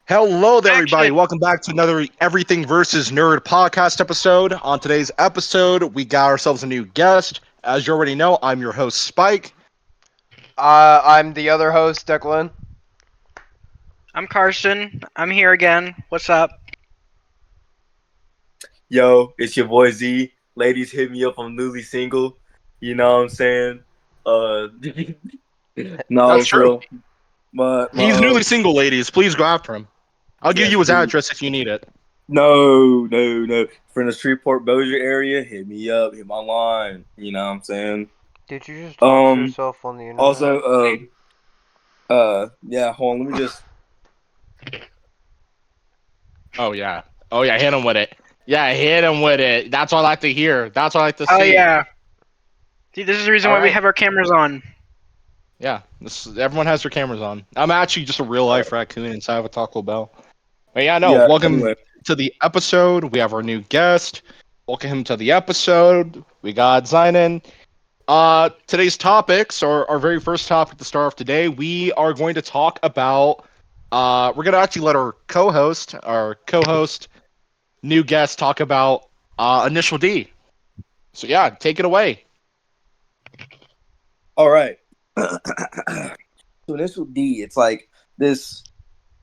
Hello there, everybody. Action! Welcome back to another Everything versus Nerd podcast episode. On today's episode, we got ourselves a new guest. As you already know, I'm your host, Spike. I'm the other host, Declan. I'm Carson. I'm here again. What's up? Yo, it's your boy Z. Ladies, hit me up. I'm newly single. You know what I'm saying? Uh, no, That's true. my He's newly single, ladies. Please go after him. I'll give yes, you his please. address if you need it. No. From the Shreveport Bossier area, hit me up. Hit my line. You know what I'm saying? Did you just talk to Um. yourself on the internet? Also, yeah. Hold on. Let me just. Oh yeah. Hit him with it. Yeah, hit him with it. That's what I like to hear. That's what I like to Oh see. yeah. See, this is the reason why we Alright. have our cameras on. Yeah. Everyone has their cameras on. I'm actually just a real life raccoon inside of a Taco Bell. But yeah, no. Yeah. Welcome Anyway. to the episode. We have our new guest. Welcome him to the episode. We got Zinan. Today's topics, or our very first topic to start off today, we are going to talk about. We're going to actually let our co-host, new guest, talk about Initial D. So yeah, take it away. All right. So Initial D, it's like this.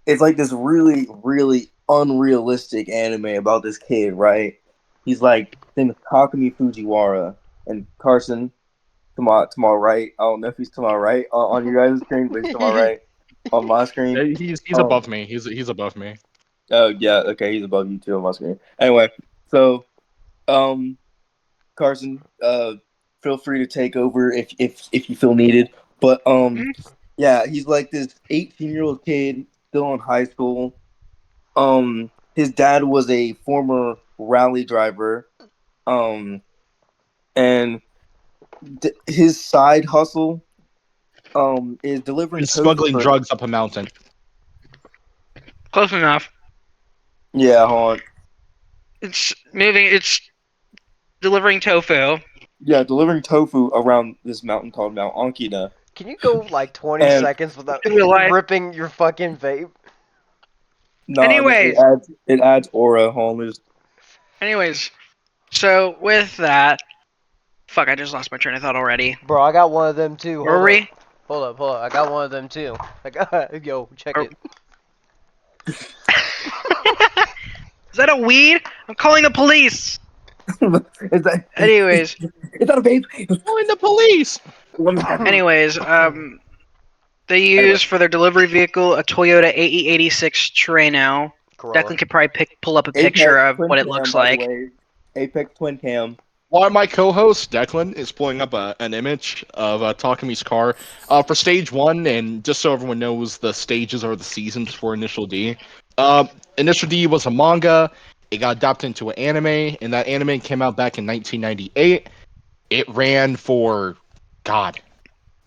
It's like this really, really unrealistic anime about this kid, right? He's like, his name is Takumi Fujiwara, and Carson, to my right. I don't know if he's to my right on your guys' screen, but he's to my right on my screen. He's Um, above me. He's above me. Oh yeah, okay, he's above you too on my screen. Anyway, so um, Carson, feel free to take over if you feel needed. But yeah, he's like this 18-year-old kid still in high school. His dad was a former rally driver. And his side hustle is delivering He's tofu smuggling for. drugs up a mountain. Close enough. Yeah, hold on. It's moving. It's delivering tofu. Yeah, delivering tofu around this mountain called Mount Ankita. Can you go like 20 And- seconds without In real life. ripping your fucking vape? No, Anyways. it adds aura. Hold on, Anyways, so with that, fuck, I just lost my train of thought already. Bro, I got one of them too. Where were we? Hold up. I got one of them too. Yo, check Oh. it. Is that a weed? I'm calling the police. Is that? Anyways, Is that a vape? Calling the police. anyways, they use for their delivery vehicle a Toyota AE86 Trano. Corolla. Declan could probably pull up a picture of what it looks like. Apex twin cam. While my co-host Declan is pulling up an image of Takumi's car for stage 1, and just so everyone knows, the stages are the seasons for Initial D. Initial D was a manga. It got adapted into an anime, and that anime came out back in 1998. It ran for, God,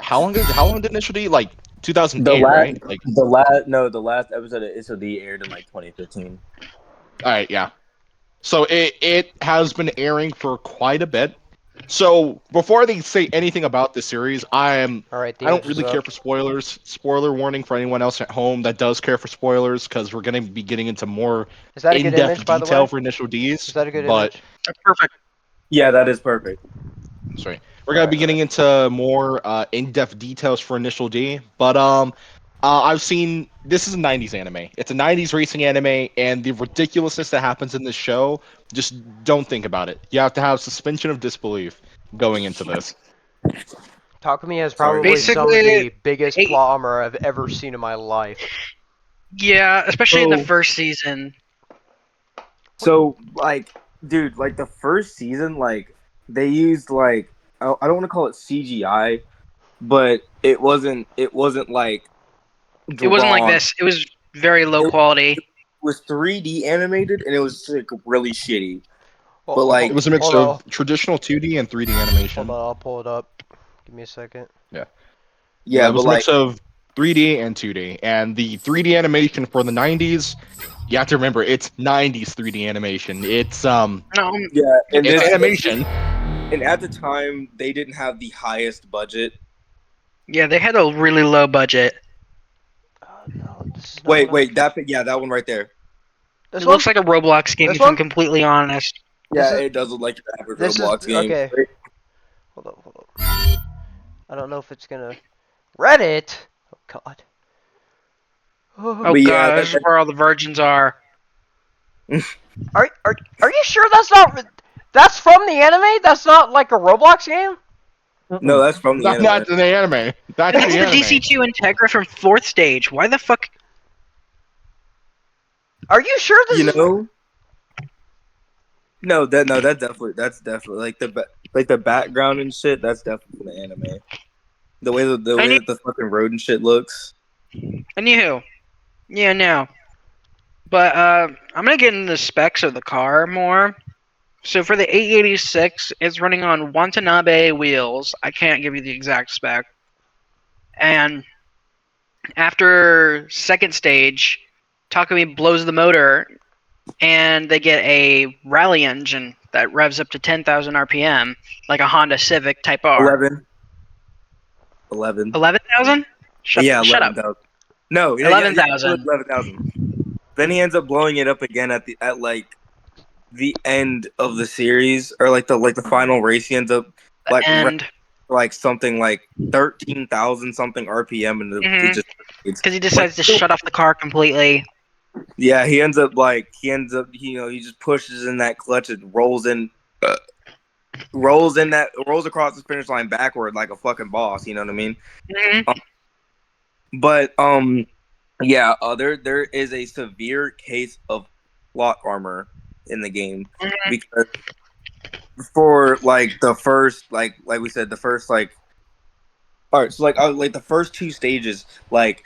how long did Initial D? Like 2008, right? Like, the last episode of Initial D aired in like 2015. all right, yeah. So it has been airing for quite a bit. So before they say anything about this series, Alright, I don't really care for spoilers. Spoiler warning for anyone else at home that does care for spoilers, because we're going to be getting into more Is that a good in-depth image, by the detail way? for Initial Ds. Is that a good but image? That's perfect. Yeah, that is perfect. sorry, we're going to be getting into more in-depth details for Initial D. But I've seen, this is a 90s anime. It's a 90s racing anime, and the ridiculousness that happens in this show, just don't think about it. You have to have suspension of disbelief going into this. Takumi has Sorry. probably some of Basically, the biggest eight- plot armor I've ever seen in my life. Yeah, especially in the So- first season. So, like, dude, like the first season, like they used like I don't want to call it CGI, but it wasn't like It wasn't like drawn. this. It was very low quality. It was 3D animated, and it was like really shitty. Well, But, like- It was a mix hold of traditional 2D and 3D animation. Hold on, I'll pull it up. Give me a second. Yeah, it was but a like mix of 3D and 2D. And the 3D animation for the 90s, you have to remember, it's 90s 3D animation. It's No, yeah, and it's this animation. and at the time they didn't have the highest budget. yeah, they had a really low budget. No, This is not Wait, what I'm- that one right there. This It one? looks like a Roblox game, This if I'm one? completely honest. This Yeah, is- it does look like your average This is Roblox game. okay. Hold on. I don't know if it's gonna Reddit. Oh God. Oh But yeah, god, this is where all the virgins are. Are you sure that's not? That's from the anime. That's not like a Roblox game. no, that's from the That's anime. not the anime. That's That's the the anime. DC2 Integra from 4th stage. Why the fuck? Are you sure this You is? know? That's definitely like the background and shit. That's definitely from the anime. The way that the fucking road and shit looks. Anywho. Yeah, no. But I'm gonna get into the specs of the car more. So for the 886, it's running on Watanabe wheels. I can't give you the exact spec. And after second stage, Takumi blows the motor, and they get a rally engine that revs up to 10,000 RPM, like a Honda Civic Type R. 11. 11,000? Shut up. 11,000. No, 11,000. 11,000. Then he ends up blowing it up again at like the end of the series, or like the final race. He ends up like And like something like 13,000 something RPM, and it just because he decides to shut off the car completely. yeah, he ends up he just pushes in that clutch and rolls across the finish line backward like a fucking boss. You know what I mean? Mhm. But yeah, there is a severe case of plot armor in the game Mhm. because for like the first like we said the first like all right, so like the first two stages, like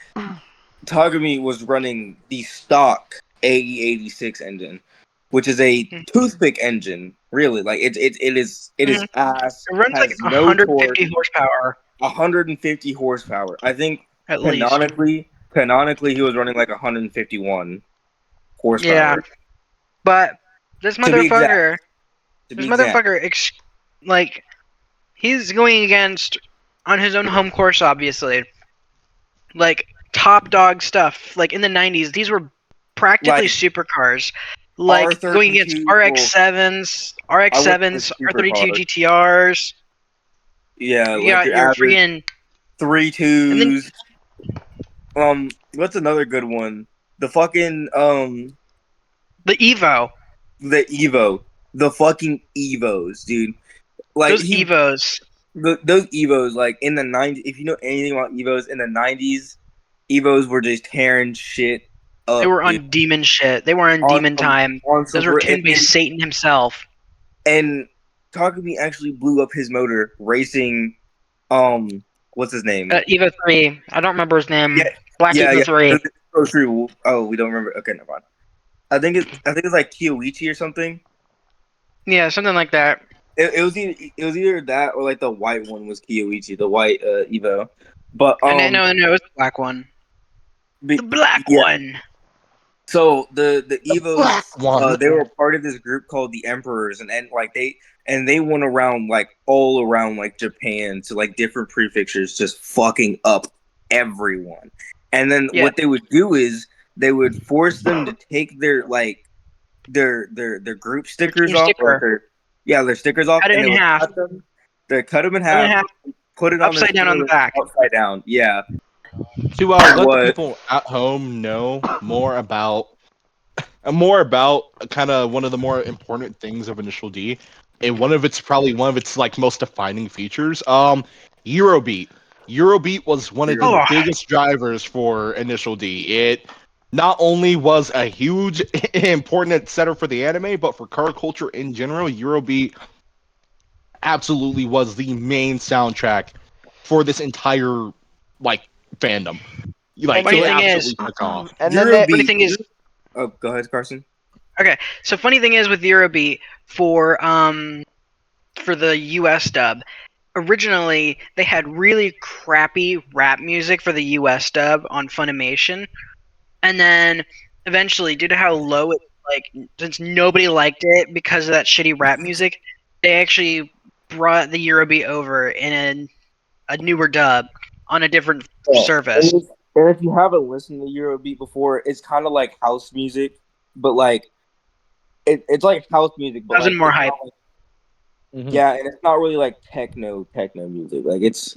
Tagami was running the stock AE86 engine, which is a toothpick engine. Really, like it is ass. It runs like Has no torque, 150 horsepower 150 horsepower. I think at least. canonically, he was running like 151 horsepower. Yeah, but this To be exact. motherfucker, like, he's going against on his own home course, obviously. Like top dog stuff. Like in the 90s, these were practically Like, supercars. Like going against R32 RX-7s, RX-7s, R32 GTRs. Yeah, You like got your your average freaking 3.2s. What's another good one? The fucking the Evo. the Evo, the fucking Evos, dude. Like Those Evos. those Evos, like in the 90s. If you know anything about Evos in the 90s, Evos were just tearing shit up. They were dude. on demon shit. They were on demon time. Those were tuned by Satan himself. And Takumi actually blew up his motor racing. What's his name? Evo 3. I don't remember his name. Yeah, Black Evo 3. Oh, true. Oh, we don't remember. Okay, never mind. I think it's like Kyoichi or something. Yeah, something like that. It was either that or like the white one was Kyoichi, the white Evo. But No, it was the black one. The black one. So the Evos, one. they were part of this group called the Emperors, and they went around like all around like Japan to like different prefectures, just fucking up everyone. And then what they would do is they would force them to take their like their group stickers off, or their stickers off, cut it and in half. They cut them in half, put it on upside down on the back. upside down. Yeah. To let the people at home know more about kind of one of the more important things of Initial D, and probably one of its like most defining features. Eurobeat. Eurobeat was one of the biggest drivers for Initial D. It not only was a huge important setter for the anime, but for car culture in general. Eurobeat absolutely was the main soundtrack for this entire like fandom. Like, funny it thing absolutely is, took off. And then funny thing is, oh, go ahead, Carson. Okay, so funny thing is with Eurobeat for the US dub, originally they had really crappy rap music for the US dub on Funimation, and then eventually, due to how low it since nobody liked it because of that shitty rap music, they actually brought the Eurobeat over in a newer dub on a different service. And if you haven't listened to Eurobeat before, it's kind of like house music, but like it's like house music, but Doesn't like more it's hype. not like Mhm. yeah, and it's not really like techno music. Like it's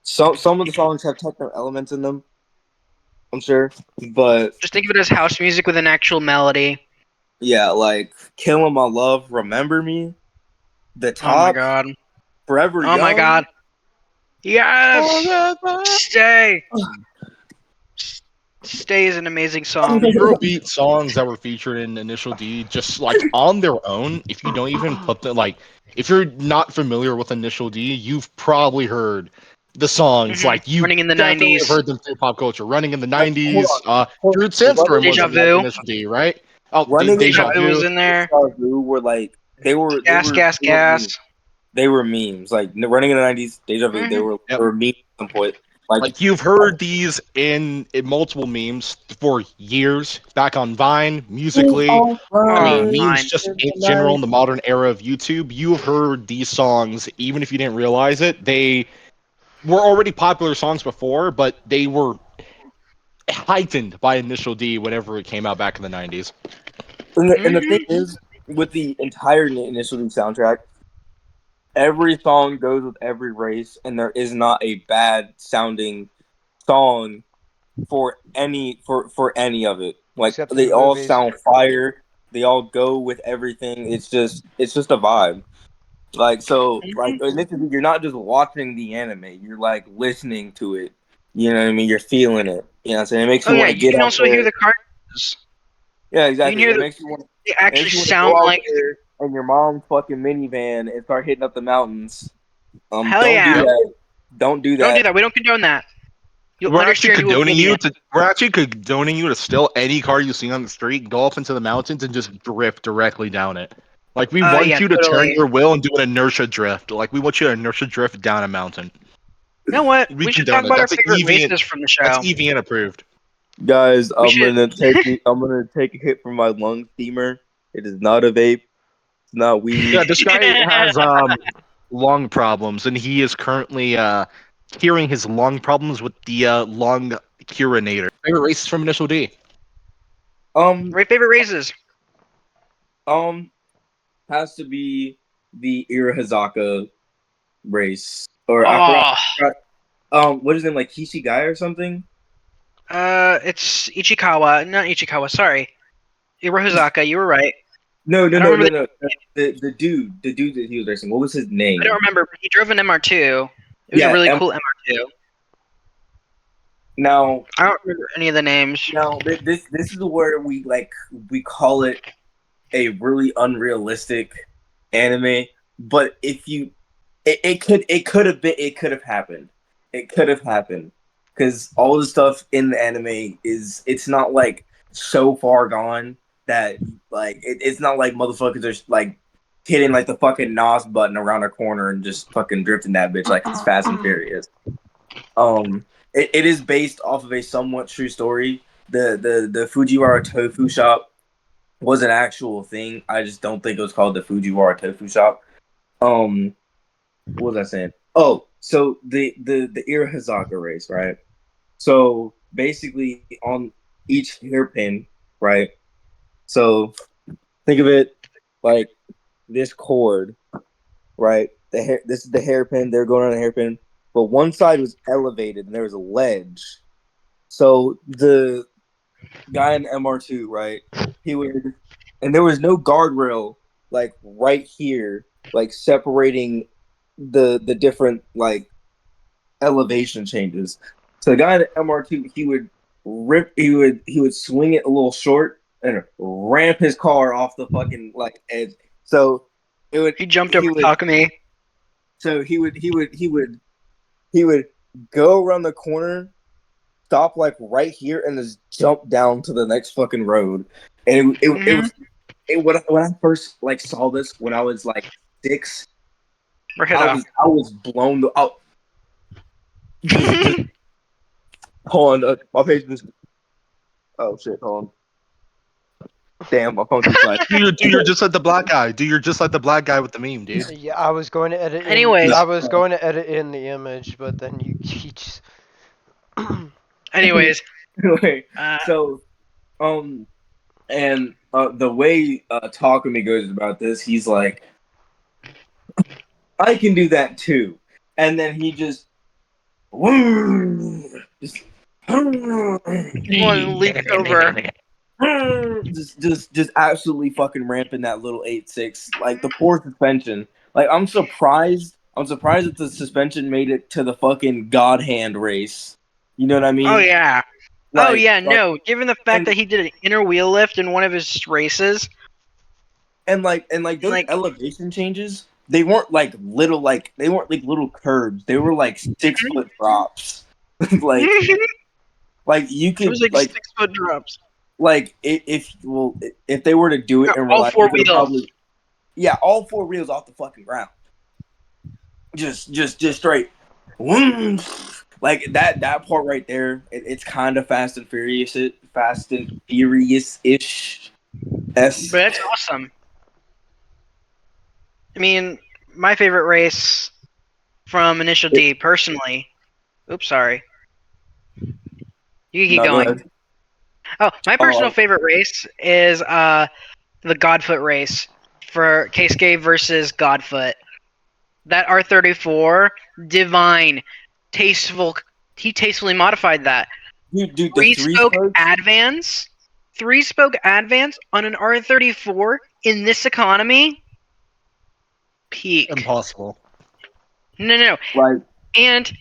some of the songs have techno elements in them, I'm sure, but Just think of it as house music with an actual melody. yeah, like "Killing My Love," "Remember Me," "The Oh my Top," god. "Forever Oh my Young." god. Yes! Stay! Stay is an amazing song. Eurobeat songs that were featured in Initial D, just like on their own, if you don't even put the like, if you're not familiar with Initial D, you've probably heard the songs. Like you Running in the definitely have 90s. heard them through pop culture. Running in the Hold '90s. on, hold Fruit on. Sandstorm was Deja in Vu. Initial D, right? Oh, Running in Deja Deja Vu was Vu. in there. Vu were like Gas, gas, they were gas. memes. They were memes. Like running in the '90s, Deja Vu. They hmm were Yep. they were memes at some point. Like Like you've heard these in multiple memes for years, back on Vine, musically. I Oh, mean, memes fine. just in general in the modern era of YouTube. You have heard these songs, even if you didn't realize it. They were already popular songs before, but they were heightened by Initial D whenever it came out back in the '90s. and the thing is, with the entire Initial D soundtrack, every song goes with every race, and there is not a bad sounding song for any of it. Like Except for they the all movies. sound fire. They all go with everything. It's just a vibe. Like so, like initially, you're not just watching the anime. You're like listening to it. You know what I mean? You're feeling it. You know what I'm saying? It makes Oh you yeah, want to you get can out also hear there. the cartoons. Yeah, You can exactly. hear It the. makes you want. They It actually makes you want to sound go out like. there in your mom's fucking minivan and start hitting up the mountains. Hell Don't do yeah! Yep. that. Don't do Don't do that. that. We don't condone that. You'll We're actually understeer and you will condoning be you in. to we're actually condoning you to steal any car you see on the street, go off into the mountains, and just drift directly down it. Like we want Yeah, you to turn totally. your wheel and do an inertia drift. Like we want you to inertia drift down a mountain. You know what? We We should talk condone it. about our That's an favorite EVN. races from the That's show. EVN approved. Guys, We should. I'm gonna take a hit from my lung steamer. It is not a vape. It's not Yeah, weed. this guy has lung problems, and he is currently curing his lung problems with the lung curinator. Favorite races from Initial D. Um, My favorite races. um, has to be the Irahazaka race, or I forgot. Oh, What is it like Kishigai or something? it's Ichikawa, not Ichikawa. Sorry, Irohazaka. You were right. No, no, I don't no, no, remember. no. The dude that he was racing. What was his I don't name? remember. He drove an MR2. It was a Yeah. really cool MR2. Now, I don't remember any of the names. this is where we call it a really unrealistic anime. But if you, it could have happened. It could have happened because all the stuff in the anime it's not like so far gone that like it's not like motherfuckers are like hitting like the fucking NOS button around a corner and just fucking drifting that bitch like it's Fast and Furious. It is based off of a somewhat true story. The Fujiwara Tofu Shop was an actual thing. I just don't think it was called the Fujiwara Tofu Shop. Um, what was I saying? Oh, so the Irahazaka race, right? So basically, on each hairpin, right? So think of it like this cord, right? This is the hairpin. They're going on a hairpin, but one side was elevated and there was a ledge. So the guy in MR2, right? He would, and there was no guardrail like right here, like separating the different like elevation changes. So the guy in MR2, he would swing it a little short and ramp his car off the fucking like edge. So it would He jumped over he would Takumi. so he would go around the corner, stop like right here, and just jump down to the next fucking road. And it Mm-hmm. was when I first like saw this when I was like 6, Right off. I was blown out. Just hold on, my page just. Oh shit, hold on. Damn, my phone just died. You're just like the black guy. Dude, you're just like the black guy with the meme, dude. Yeah, I was going to edit in. Anyways, I was going to edit in the image, but then you just. Anyways, Anyway, uh, so and the way Takumi goes about this, he's like, I can do that too, and then he just just one leaps over. just absolutely fucking ramping that little 8.6, like the poor suspension. Like I'm surprised that the suspension made it to the fucking God Hand race. You know what I Oh mean? yeah. Oh Like, yeah. No, given the fact and that he did an inner wheel lift in one of his races, and those like elevation changes, they weren't like little, like they weren't like little curbs. They were like 6 foot drops. like it like you was could like 6 foot drops. like if they were to do it in real All life, four they could have wheels. probably, yeah, all 4 wheels off the fucking ground. Just straight. Like that part right there, it's kind of Fast and Furious ish. But that's awesome. I mean, my favorite race from Initial D, personally. Oops, sorry. You can keep No, go going. ahead. Oh, my personal Oh, favorite race is the Godfoot race for Keisuke versus Godfoot. That R34, divine, tasteful. He tastefully modified that. dude, the Three three spoke spokes, advance, three spoke advance on an R34 in this economy. Peak. Impossible. No. like, And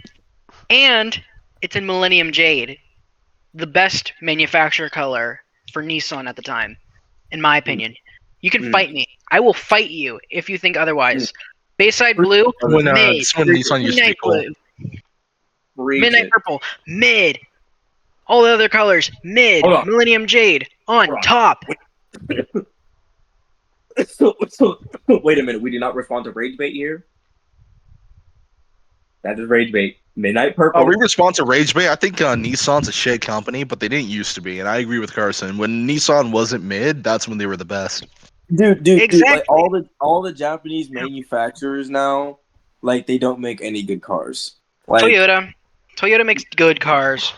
it's in Millennium Jade, the best manufacturer color for Nissan at the time, in my opinion. You can mm, fight me. I will fight you if you think otherwise. Bayside Preach, Blue, brother. mid. This when Preach it. Nissan used to be Midnight cool. Blue, Preach Midnight it. Purple, mid. All the other colors, mid. Hold on. Millennium Jade, on Hold on. top. So, wait a minute. We did not respond to Rage Bait here. That is Rage Bait. Midnight Purple. We respond to Rage Bay. I think Nissan's a shit company, but they didn't used to be. And I agree with Carson. When Nissan wasn't mid, that's when they were the best. Dude, like Exactly. all the Japanese manufacturers now, like they don't make any good cars. Like, Toyota makes good cars.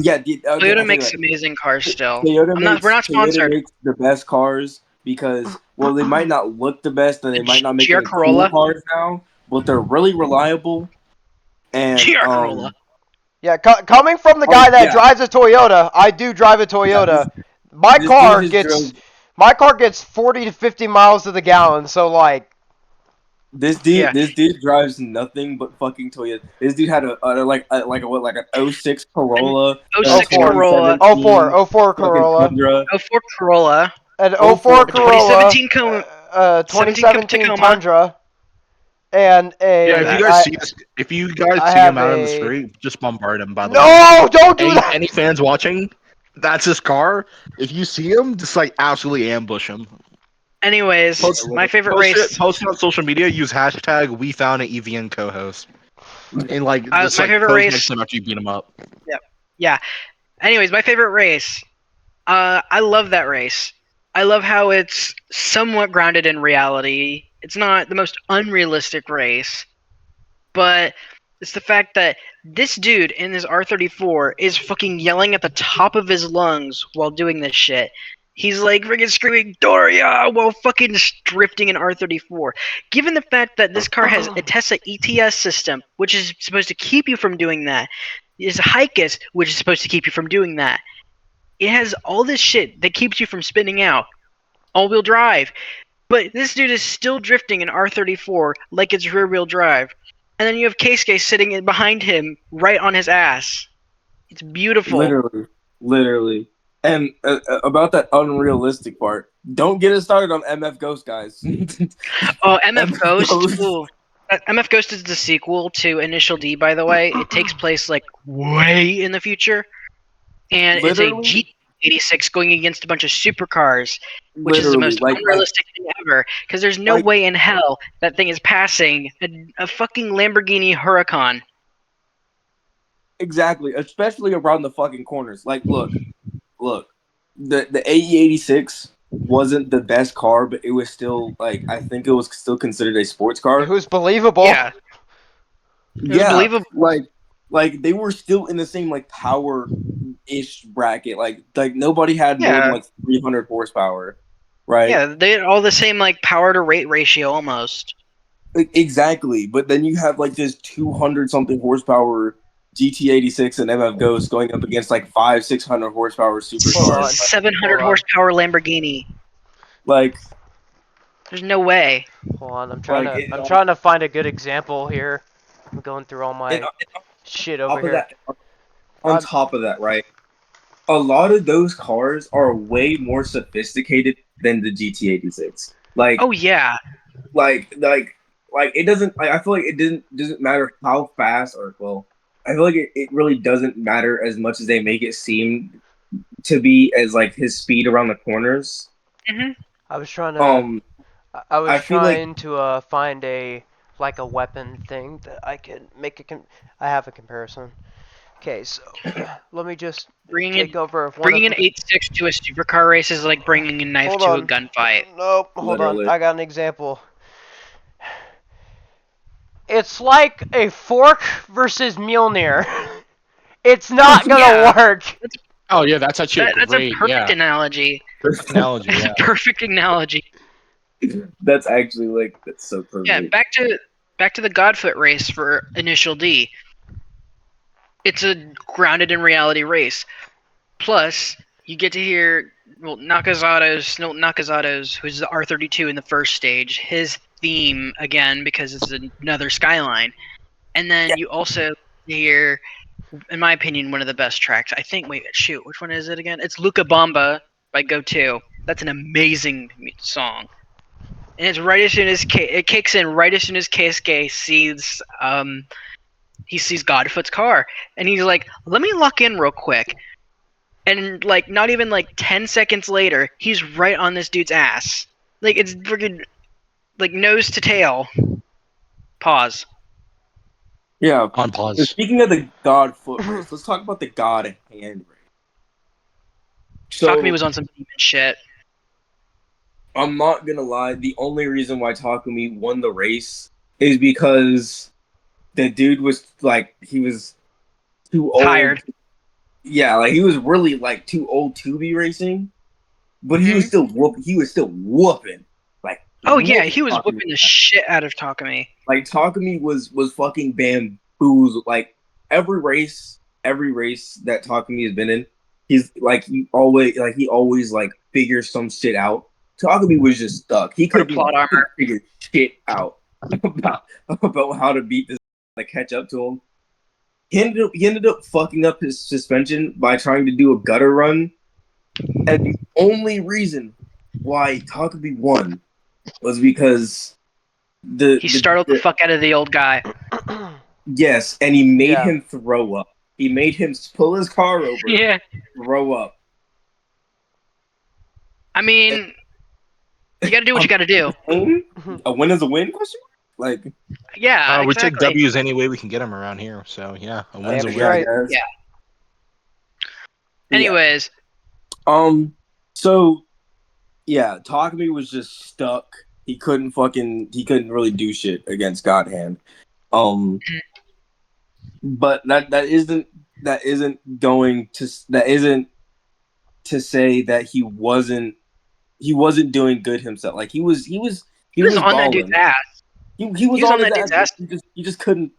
yeah, dude, okay, Toyota I'll tell you makes what. amazing cars still. Toyota We're not Toyota sponsored. makes the best cars because, well, they might not look the best and they might not make GR any cool Corolla. cars now, but they're really reliable. And GR Corolla. Yeah, coming from the guy that yeah, drives a Toyota, I do drive a yeah, Toyota. My this car dude has gets drove. my car gets 40 to 50 miles to the gallon. So like, Yeah. This dude drives nothing but fucking Toyota. This dude had like an '06 Corolla, oh 06 four, Corolla, oh four, 2017 oh four fucking Corolla, Tundra, '04 Corolla, an oh oh 04 four a Corolla, 2017 17 2017 Tacoma. Tundra, and Yeah, if you a guys see this, if you guys I see him have out on the a street, just bombard him. By the way, no, don't do that. any fans watching, that's his car. If you see him, just like absolutely ambush him. Anyways, my favorite race. Post it on social media. Use hashtag We Found an EVN co-host, and like just My like favorite pose next race. to him after you beat him up. Yeah. Anyways, my favorite race. I love that race. I love how it's somewhat grounded in reality. It's not the most unrealistic race, but it's the fact that this dude in his R34 is fucking yelling at the top of his lungs while doing this shit. He's like freaking screaming Doria while fucking drifting an R34. Given the fact that this car has a Tesla ETS system, which is supposed to keep you from doing that, is Hikis, which is supposed to keep you from doing that. It has all this shit that keeps you from spinning out. All-wheel drive. But this dude is still drifting an R34 like it's rear-wheel drive. And then you have Keisuke sitting behind him right on his ass. It's beautiful. Literally. And about that unrealistic part, don't get us started on MF Ghost, guys. Oh, MF MF Ghost. Ooh. MF Ghost is the sequel to Initial D, by the way. It takes place like way in the future. And Literally, it's a G86 going against a bunch of supercars, which is the literally, most unrealistic thing ever. Because there's no like- way in hell that thing is passing a fucking Lamborghini Huracan. exactly, especially around the fucking corners. Like, look, the AE86 wasn't the best car, but it was still like I think it was still considered a sports car. Who's believable? Yeah, it was Yeah, believable. like like they were still in the same like power ish bracket. Like nobody had more than Yeah. like 300 horsepower, right? Yeah, they had all the same like power to rate ratio almost. Exactly. But then you have like this 200 something horsepower GT86 and MF Ghost going up against like 500-600 horsepower Hold supercars. on. 700 Hold on. horsepower Lamborghini. Like There's no way. Hold on. I'm trying like to. I'm trying to find a good example here. I'm going through all and my shit on over top of here. that, on top of that, right? A lot of those cars are way more sophisticated than the GT86. Oh yeah. Like like it doesn't. I feel like it doesn't matter how fast or well. I feel like it really doesn't matter as much as they make it seem to be as like his speed around the corners. hmm I was trying to. Um, I was I feel like trying to find a like a weapon thing that I could make a. I have a comparison. Okay, so let me just Bringing take in over one bringing of. an 8.6 to a supercar race is like bringing a knife Hold to a on. gunfight. Nope. Hold on. literally. I got an example. It's like a fork versus Mjolnir. It's not gonna Yeah. work. Oh yeah, that's actually That's a great. perfect Yeah, analogy. perfect analogy. That's a Yeah. perfect analogy. That's actually like that's so Yeah, perfect. back to the Godfoot race for Initial D. It's a grounded in reality race. Plus, you get to hear Nakazato's, who's the R32 in the first stage, his theme again because it's another Skyline, and then you also hear, in my opinion, one of the best tracks. I think. Wait, shoot, which one is it again? It's Luca Bamba by Go2. That's an amazing song, and it's right as soon as it kicks in. Right as soon as KSK sees he sees Godfoot's car, and he's like, "Let me lock in real quick." And like not even like 10 seconds later, he's right on this dude's ass. Like it's freaking like nose to tail. Pause. Yeah. On pause. Speaking of the God foot race, let's talk about the God hand race. Takumi So was on some demon shit. I'm not gonna lie. The only reason why Takumi won the race is because the dude was like he was too old. Tired. Yeah, like he was really like too old to be racing, but he was Mhm. still whoop. He was still whooping. Like Oh yeah, whooping he was Takumi. whipping the shit out of Takumi. Like Takumi was fucking bamboozled. Like every race that Takumi has been in, he's like he always like figures some shit out. Takumi was just stuck. He Put a couldn't plot armor. figure shit out about how to beat this, like catch up to him. He ended up fucking up his suspension by trying to do a gutter run, and the only reason why Takumi won was because He startled the fuck out of the old guy. yes, and he made Yeah. him throw up. He made him pull his car over, Yeah. throw up. I mean, you gotta do what you gotta do. A win is a win? Question mark? Like, Yeah, We take exactly. W's any way we can get them around here. So yeah, a win's a That's win. yeah, right. guys. Yeah. Yeah. Anyways, So yeah, Takumi was just stuck. He couldn't really do shit against God Hand. But that isn't to say that he wasn't doing good himself. Like he was on that dude's balling. ass. He was He was on on his that dude's ass. ass. He just couldn't.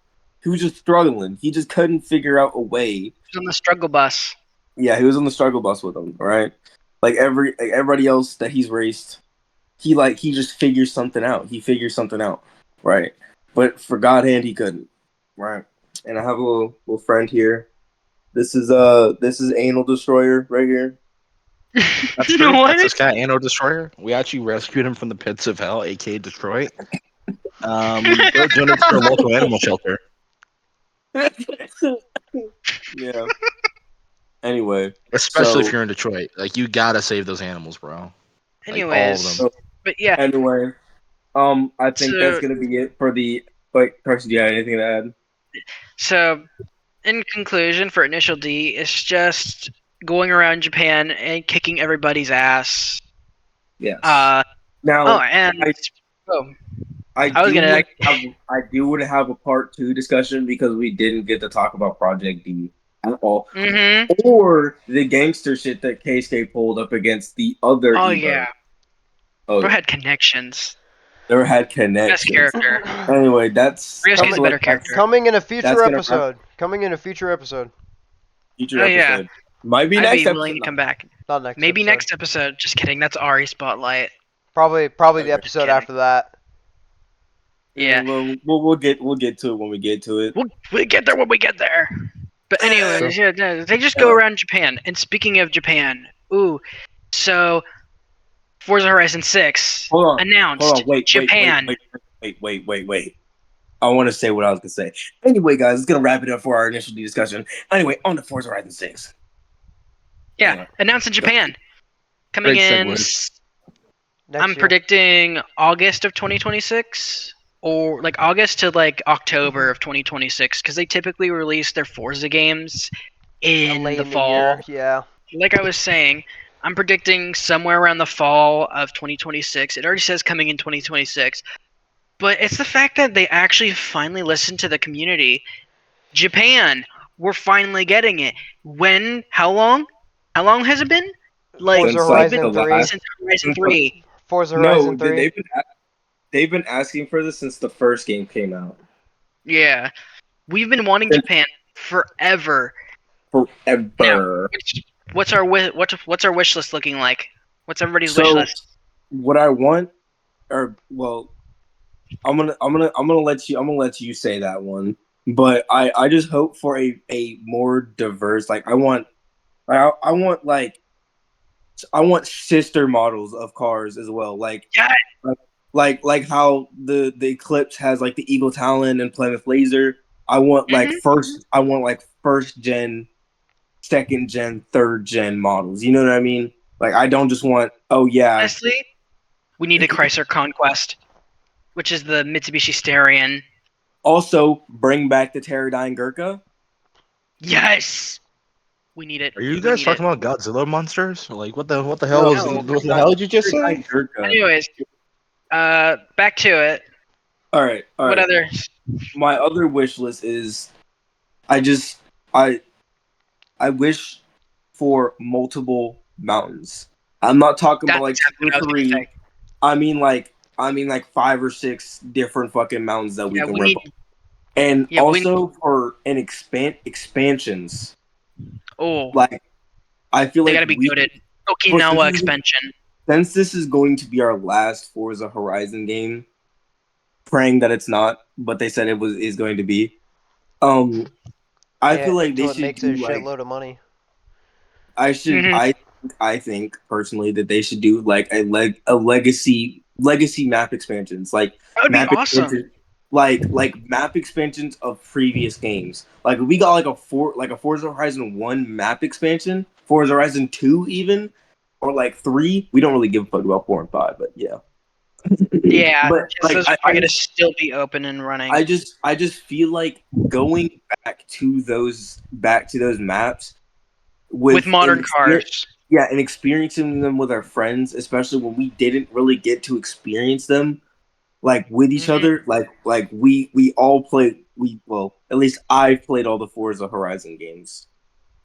He was just struggling. He just couldn't figure out a way. He was on the struggle bus. Yeah, he was on the struggle bus with him. Right, like everybody else that he's raced, he just figures something out. He figures something out. Right, but for God Hand, he couldn't. Right, and I have a little friend here. This is Anal Destroyer right here. That's true. What? That's this guy, Anno Destroyer. We actually rescued him from the pits of hell, aka Detroit. Donated to a local animal shelter. Yeah. Anyway, Especially if so you're in Detroit, like you gotta save those animals, bro. Like all of Anyways, them. but yeah. anyway, I think that's So gonna be it for the. Like, Carson, do you have anything to add? so in conclusion, for Initial D, it's just going around Japan and kicking everybody's ass. Yes. Oh, Now, and I oh, I I was do gonna. want to have a part 2 discussion because we didn't get to talk about Project D at all, Mm-hmm. or the gangster shit that KSK pulled up against the other Oh Evo. yeah. Oh Bro yeah, had connections. there had Best connections. character. Anyway, that's I Ryosuke's a feel better like that's character. Coming in a future gonna wrap episode. Coming in a future episode. future Oh yeah. episode. Might be I'd next be willing episode. to come back. Not next Maybe episode. next episode. Just kidding. That's Ari Spotlight. Probably the Okay. episode Kidding. after that. Yeah. Well, we'll get to it when we get to it. We'll get there when we get there. But anyways, yeah, they just go Yeah. around Japan. And speaking of Japan, so Forza Horizon 6 Hold announced on, wait. Japan. I want to say what I was gonna say. Anyway, guys, it's gonna wrap it up for our initial discussion. Anyway, on to Forza Horizon 6. Yeah, Anyway. announced in Japan. Coming Great in, segue. Next I'm year. predicting August of 2026, or like August to like October of 2026, because they typically release their Forza games in late the in the fall. year. Yeah. Like I was saying, I'm predicting somewhere around the fall of 2026. It already says coming in 2026, but it's the fact that they actually finally listened to the community. Japan, we're finally getting it. When? How long? How long has it been? Like Forza Since, Horizon the 3. last- since Horizon since the- 3. Forza No, Horizon 3. they've been asking for this since the first game came out. Yeah, we've been wanting Since- Japan forever. Forever. What's our wish list looking like? What's everybody's wish So, list? what I want, or well, I'm gonna let you say that one. But I just hope for a more diverse. Like I want I want sister models of cars as well. Like Yeah. like how the Eclipse has like the Eagle Talon and Plymouth Laser. I want like first gen, second gen, third gen models. You know what I mean? Like I don't just want Honestly, we need a Chrysler Conquest, which is the Mitsubishi Starion. Also bring back the Pterodine Gurkha. Yes, we need it. Are you We guys need talking it. about Godzilla monsters? Like what the hell was No. what the hell did you just say? Pterodine Gurkha. Anyways, back to it. All right. What other? My other wish list is I wish for multiple mountains. I'm not talking about like That's exactly what I was gonna 3. say. I mean like 5 or 6 different fucking mountains that we Yeah, can we rip need. off. And Yeah, also for an expansions. Oh, Like I feel they like gotta be we goaded. Well, Okinawa since this is- expansion. since this is going to be our last Forza Horizon game, praying that it's not, but they said is going to be. I feel like they until it should makes do a like shitload of money. Mhm. I think personally that they should do like a legacy map expansions, like That would be map awesome. expansions, like map expansions of previous games. Like we got like a Forza Horizon 1 map expansion, Forza Horizon 2 even, or like 3. We don't really give a fuck about 4 and 5, but yeah. Yeah, But because those are I gonna just still be open and running. I just feel like going back to those maps with modern an cars. yeah, and experiencing them with our friends, especially when we didn't really get to experience them like with each Mhm. other. Like we all played. At least I played all the Forza Horizon games,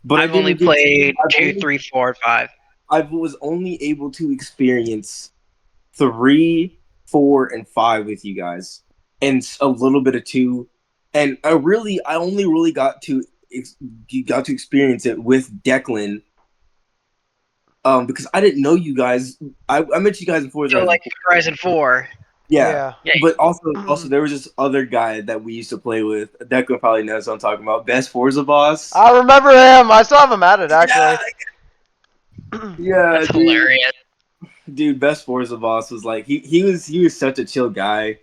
but I've only played 2, 3, 4, 5. I was only able to experience 3, 4, and 5 with you guys, and a little bit of 2, and I only really got to experience it with Declan. Because I didn't know you guys. I met you guys in Forza So Horizon like 4. Horizon 4. Yeah. Yeah. But also there was this other guy that we used to play with. Declan probably knows what I'm talking about. Best Forza boss. I remember him. I still have him at it actually. Yeah, That's dude. hilarious. Dude, Best Forza boss was like he was such a chill guy.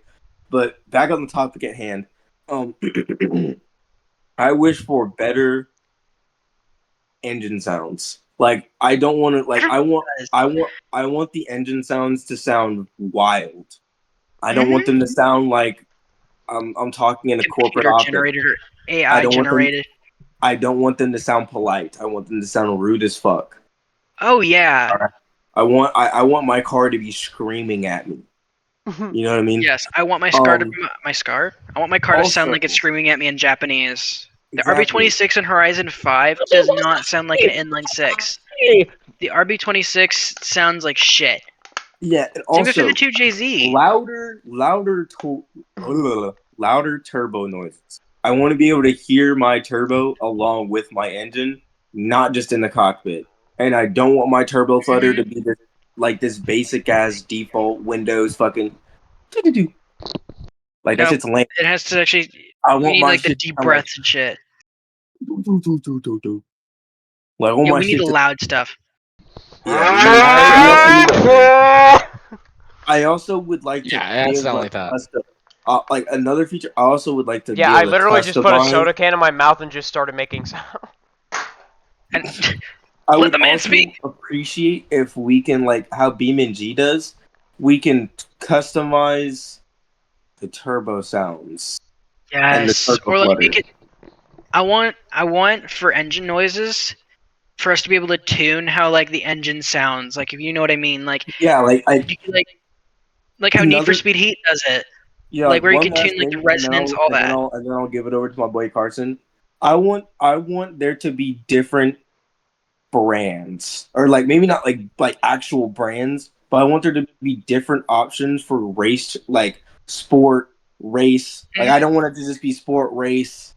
But back on the topic at hand, I wish for better engine sounds. Like I don't want to like I want the engine sounds to sound wild. I don't want them to sound like I'm talking in a corporate Computer office. generated or I AI don't want them- generated. I don't want them to sound polite. I want them to sound rude as fuck. Oh yeah. I want my car to be screaming at me. You know what I mean? Yes, I want my scar to be Um, my scar. I want my car to sound also, like it's screaming at me in Japanese. The exactly. RB26 in Horizon 5 does not sound like an inline 6. The RB26 sounds like shit. Yeah, and Same with also 52JZ. louder turbo noises. I want to be able to hear my turbo along with my engine, not just in the cockpit. And I don't want my turbo flutter to be this basic ass default Windows fucking like that No, shit's lame. it has to actually. I We want need my like the shit to deep sound like breaths and shit. like I want Yeah, my we need shit the to loud stuff. yeah. We need. I also would like to Yeah, be it able sound to like that. custom. Like another feature, I also would like to Yeah, be I able to literally just put a customize. soda can in my mouth and just started making sound. And I let would the man also speak. appreciate if we can, like how BeamNG does, we can customize the turbo sounds and the Yes, turbo or like flutter. make it. I want for engine noises for us to be able to tune how like the engine sounds. Like if you know what I mean. Like Yeah, you can, like how Need for another Speed Heat does it. yeah, Like like where you one can tune last like the thing, and then resonance, I'll all and then that. I'll and then I'll give it over to my boy Carson. I want there to be different brands, or like maybe not like actual brands, but I want there to be different options for race, like sport race. Like I don't want it to just be sport race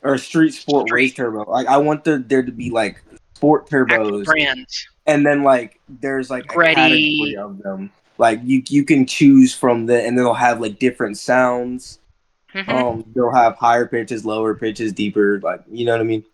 or street sport race Street turbo. Like I want there to be like sport actual turbos, brands. and then like there's like a category Gretty. of them. Like you can choose from and they'll have like different sounds. Mm-hmm. They'll have higher pitches, lower pitches, deeper. Like you know what I mean.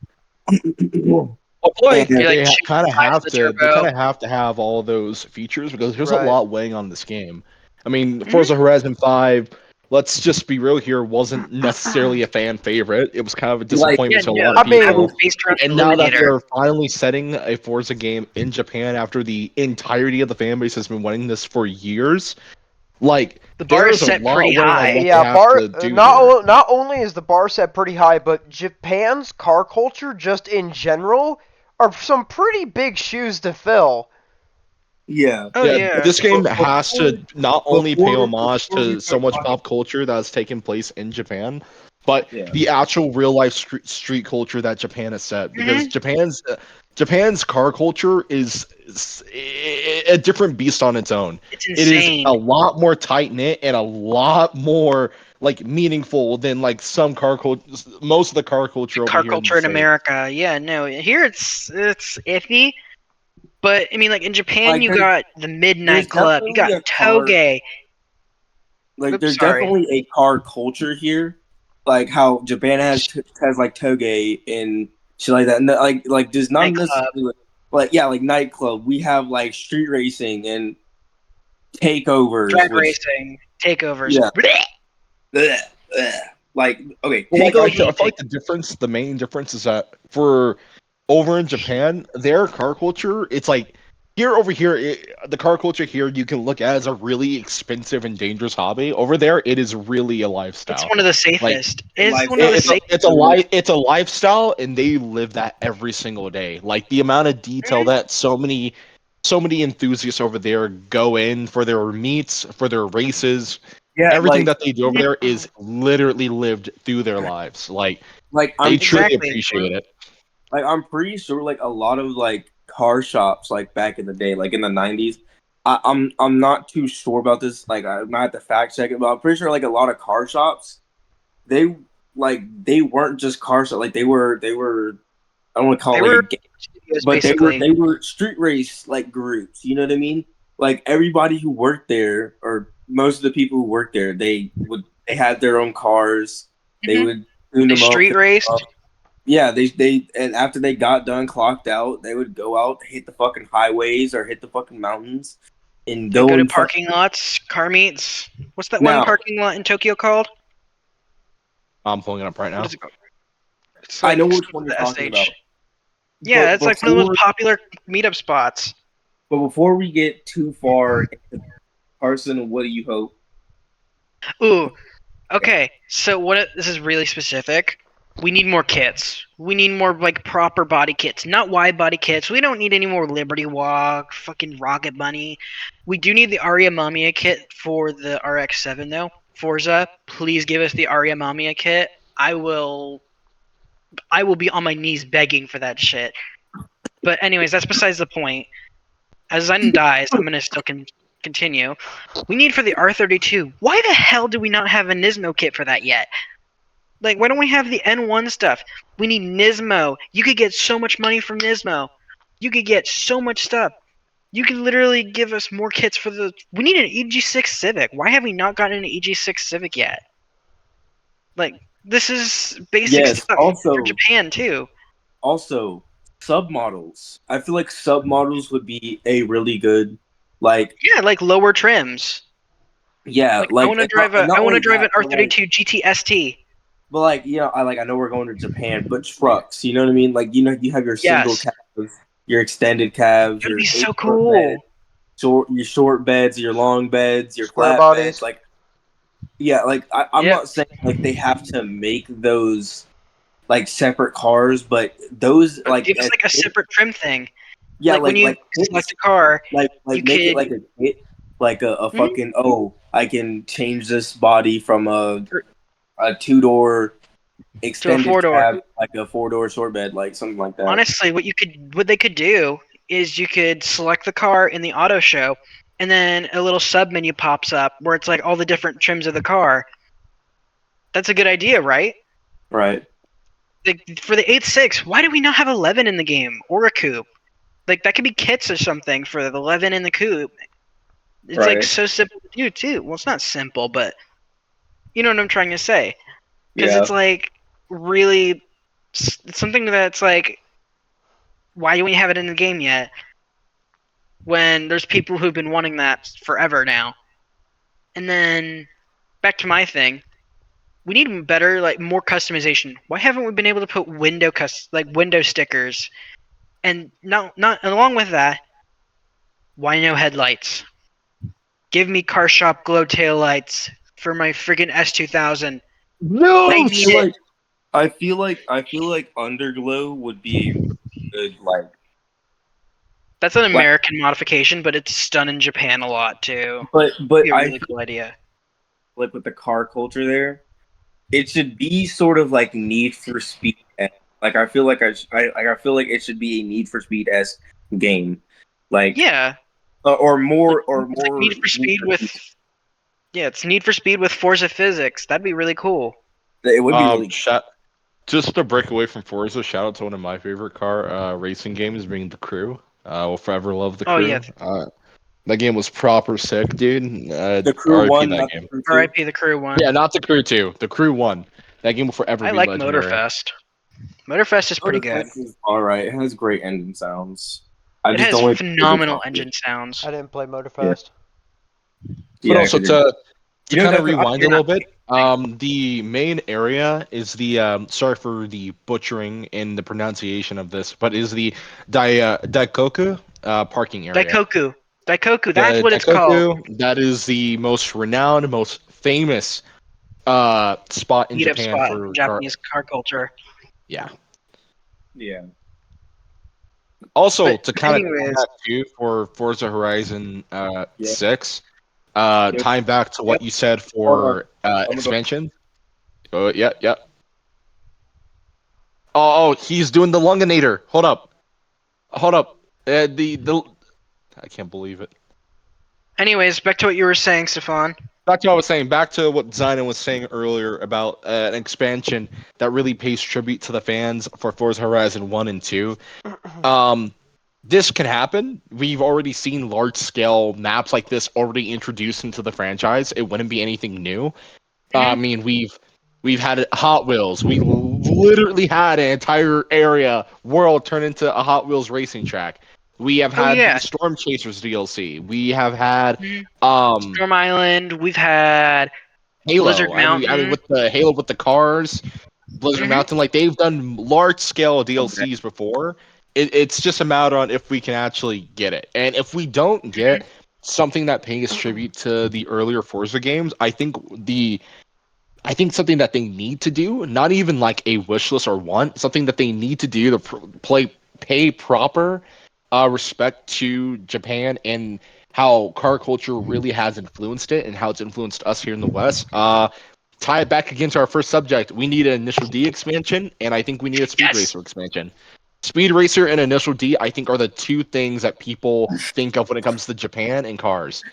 I feel like You And like they choose kind the of size of have the to. They kind turbo. of have to have all those features because there's a Right. lot weighing on this game. I mean, Mm-hmm. Forza Horizon 5. Let's just be real here. Wasn't necessarily a fan favorite. It was kind of a like Yeah, disappointment to a no, lot I of that was mean, people. based around And the now that Illuminator. they're finally setting a Forza game in Japan after the entirety of the fan base has been wanting this for years, like The bar is there's a set lot pretty weighing on high. what they yeah, have to do here. not only is the bar set pretty high, but Japan's car culture, just in general, are some pretty big shoes to fill. yeah. Oh Yeah, yeah. this game has Before to not only pay homage before we to so start much talking, pop culture that has taken place in Japan, but yeah, the actual real life street culture that Japan has set. Because Mm-hmm. Japan's car culture is a different beast on its own. It's It is insane. a lot more tight knit and a lot more like meaningful than like some car culture. Most of the car culture over Car here in the culture in States. America. Yeah, no. Here it's iffy. But I mean, like in Japan, like you got the there's Midnight Club. You definitely got a car Toge. like Oops, there's sorry. definitely a car culture here, like how Japan has like toge and shit like that, and like there's not Nightclub, necessarily like yeah like nightclub. We have like street racing and takeovers, drag which racing, takeovers. yeah, Blech. bleh, bleh. Like okay, Well, like Go I takeover. feel heating. like the main difference is that for over in Japan, their car culture, it's like here over here, the car culture here you can look at as a really expensive and dangerous hobby. Over there, it is really a It's lifestyle. one of the Like safest. And It's one of lifestyle. the it's a safest. it's a lifestyle, and they live that every single day. Like the amount of detail that so many enthusiasts over there go in for their meets, for their races. Yeah, Everything that they do over there is literally lived through their lives. Like like they I'm truly Exactly. appreciate it. like I'm pretty sure like a lot of like car shops like back in the day, like in the '90s. I'm not too sure about this. Like I might have to fact check it, but I'm pretty sure like a lot of car shops they they weren't just car shops. Like they were I don't want to call They it like were a game, studios but they were basically. they were street race like groups. You know what I mean? Like everybody who worked there, or most of the people who worked there, they had their own cars. They Hmm. would tune They them up. street raced. Yeah, they and after they got done clocked out, they would go out, hit the fucking highways or hit the fucking mountains, and Yeah, go go to and fuck. parking lots, car meets. What's that one Now parking lot in Tokyo called? I'm pulling it up right What now. is it called? It's I like know which starts one with you're the talking SH. about, Yeah, but it's like one of the most before popular meetup spots. before we get too far into Carson, what do you hope? Ooh, okay. So this is really specific. We need more kits. We need more like proper body kits, not wide body kits. We don't need any more Liberty Walk, fucking Rocket Bunny. We do need the Aria Mamiya kit for the RX-7 though. Forza, please give us the Aria Mamiya kit. I will be on my knees begging for that shit. But anyways, that's besides the point. As Zinan dies, I'm gonna still continue. We need for the R32. Why the hell do we not have a Nismo kit for that yet? Like, why don't we have the N1 stuff? We need Nismo. You could get so much money from Nismo. You could get so much stuff. You could literally give us more kits for the. We need an EG6 Civic. Why have we not gotten an EG6 Civic yet? Like, this is basic Yes. stuff for Also, Japan too. submodels. I feel like submodels would be a really good, like, Yeah, like lower trims. yeah, Like, I want to and not, drive and a. not I want only to drive that, an R32 GTST. but like, I know we're going to Japan, but trucks. You know what I mean? Like, you have your single Yes, cabs, your extended cabs, that'd your be eight so foot beds, cool. your short beds, your long beds, your Square flat beds. bodies. Like, yeah, like I'm Yep. not saying like they have to make those like separate cars, but those But like give us like a separate trim thing. yeah, Like when you like select kits, a car, like you make it could like a kit, like a mhm, fucking I can change this body from or- a two door to a extended 4-door. cab like a four door short bed, like something like that. Honestly, what they could do is you could select the car in the auto show, and then a little sub menu pops up where it's like all the different trims of the car. That's a good idea, right? Right. Like, for the 8.6, why do we not have 11 in the game or a coupe? Like that could be kits or something for the 11 in the coupe. It's like Right. so simple to do too. Well, it's not simple, but you know what I'm trying to say. Because Yeah. it's like really it's something that's like, why do we have it in the game yet? When there's people who've been wanting that forever now. And then back to my thing, we need better, like more customization. Why haven't we been able to put window stickers? And not along with that, why no headlights? Give me car shop glow tail lights for my friggin' S2000. I No, need it. I feel like Underglow would be a good That's an like American modification, but it's done in Japan a lot too. but Be a I really cool idea. like with the car culture there, it should be sort of like Need for Speed. Like I feel like I feel like it should be a Need for Speed esque game, like Yeah, or it's like more. Need for Speed with it's Need for Speed with Forza physics. That'd be really cool. It would be really shout just to break away from Forza. Shout out to one of my favorite car racing games, being The Crew. Will forever love The Oh yeah, Crew. That game was proper sick, dude. the Crew RIP one, that not the game. Crew two. R.I.P. the Crew Yeah, one. not The Crew 2. The Crew 1. That game will forever I be like legendary. Motorfest. Motorfest is pretty good. Motorfest is all right. It has great engine sounds. I It just has don't like the phenomenal software. engine sounds. I didn't play Yeah, Motorfest. But yeah, also because to kind of rewind a You're not little bit, the main area is the sorry for the butchering in the pronunciation of this, but is the Daikoku parking area. Daikoku. Daikoku, that's The what it's called. Daikoku, that is the most renowned, most famous spot in Meetup Japan spot in for car. Japanese car culture. Yeah. yeah, Also, But to kind of come anyways, back to for Forza Horizon yeah. 6, Yep. tying back to what Yep. you said Hold on. for I'm gonna go. expansion. Oh, yeah, yeah. Oh, he's doing the Lunginator. Hold up. Hold up. The I can't believe it. back to what you were saying, Stefan. Back to what I was saying. Back to what Zinan was saying earlier about an expansion that really pays tribute to the fans for Forza Horizon 1 and 2. Um, this can happen. We've already seen large scale maps like this already introduced into the franchise. It wouldn't be anything new. I Mhm. mean, we've had Hot Wheels. We literally had an entire area world turn into a Hot Wheels racing track. We have Oh had the yeah, Storm Chasers DLC. We have had Mhm. um Storm Island. We've had Blizzard Halo. I mean Mountain. with the Halo with the cars, Blizzard Hmm. Mountain, like they've done large scale Okay. DLCs before. It's just a matter on if we can actually get it. And if we don't get something that pays tribute to the earlier Forza games, I think I think something that they need to do, not even like a wish list or want, something that they need to do to pay proper respect to Japan and how car culture really has influenced it and how it's influenced us here in the West. Tie it back again to our first subject. We need an Initial D expansion, and I think we need a Speed Yes. Racer expansion. Speed Racer and Initial D, I think, are the two things that people think of when it comes to Japan and cars.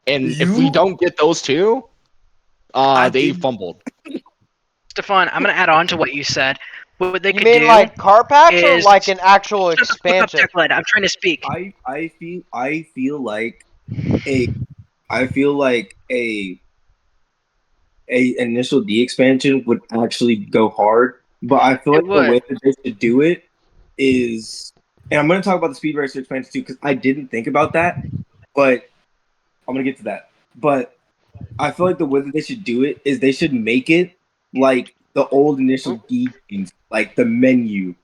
And if we You, don't get those two, I they think fumbled. Stefan, I'm gonna add on to what you said. What they You could mean do like car packs or is like an actual shut the fuck up, expansion? Declan. I'm trying to speak. I feel like a I feel like a initial D expansion would actually go hard, but I feel It like the would. way that they should do it is, and I'm going to talk about the Speed Racer expansion too because I didn't think about that, but I'm going to get to that. But I feel like the way that they should do it is they should make it like the old initial Oop. D games, like the menu.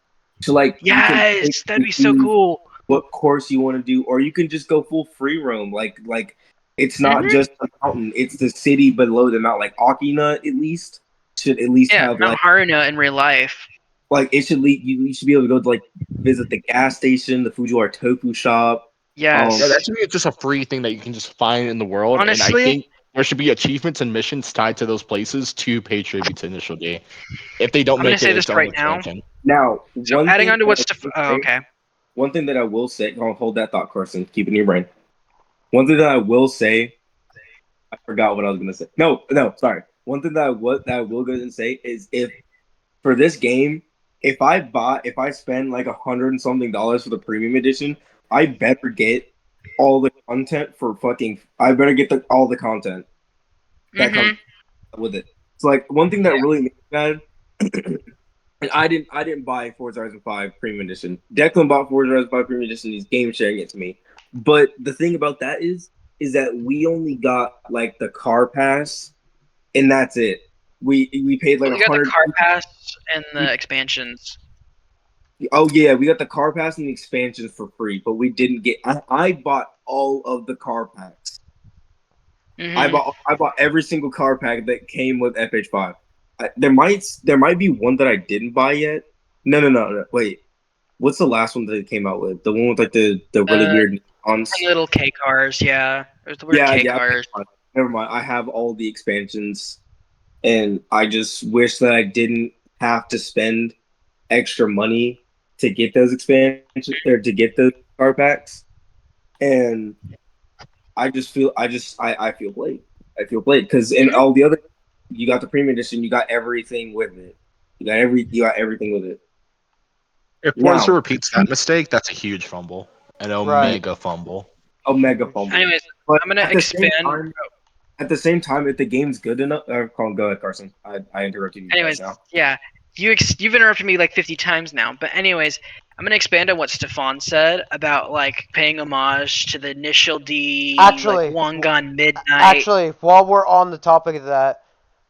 So like you can pick Yes, that'd and be so choose cool. what course you want to do, or you can just go full free roam. Like it's not Hmm. just a mountain; it's the city below the mountain. Like Akina, at least should at least Yeah, have Mount Haruna in real life. like it should lead you should be able to go to like visit the gas station, the Fujiwara tofu shop. Yeah, that Yes. should be just a free thing that you can just find in the world, and I Honestly, think there should be achievements and missions tied to those places to pay tribute to Initial D. If they don't I'm gonna make it say this its own right now. expansion, Now, So adding on to what Stefan. Oh, okay. one thing that I will say, hold that thought, Carson. Keep it in your brain. One thing that I will say, I forgot what I was gonna say. No, sorry. One thing that I will go ahead and say is if for this game, if I spend like $100 and something for the premium edition, I better get all the content for fucking. I better get all the content that comes Hmm. with it. It's like one thing that really made me mad. And I didn't buy Forza Horizon 5 Premium Edition. Declan bought Forza Horizon 5 Premium Edition. He's game sharing it to me. But the thing about that is that we only got like the car pass, and that's it. We paid like Well, a you got the hundred. car pass and the expansions. Oh yeah, we got the car pass and the expansions for free, but we didn't get. I bought all of the car packs. Hmm. I bought every single car pack that came with FH5. There might be one that I didn't buy yet. No. Wait, what's the last one that it came out with? The one with like the really The weird neons. little K cars. Yeah, there's the weird Yeah, K yeah. cars. Never mind. I have all the expansions, and I just wish that I didn't have to spend extra money to get those expansions or to get those car packs. And I feel played. I feel played because in Hmm. all the other, you got the premium edition, you got everything with it. You got everything with it. if Forza Now, repeats that mistake, that's a huge fumble, an Right. omega fumble. a mega fumble. Anyways, But I'm gonna expand. at the same time, if the game's good enough, go ahead, Carson. I interrupted you right Anyways, now. yeah, you've interrupted me like 50 times now. But anyways, I'm gonna expand on what Stefan said about like paying homage to the initial D, like Actually, Wangan Midnight. actually, while we're on the topic of that,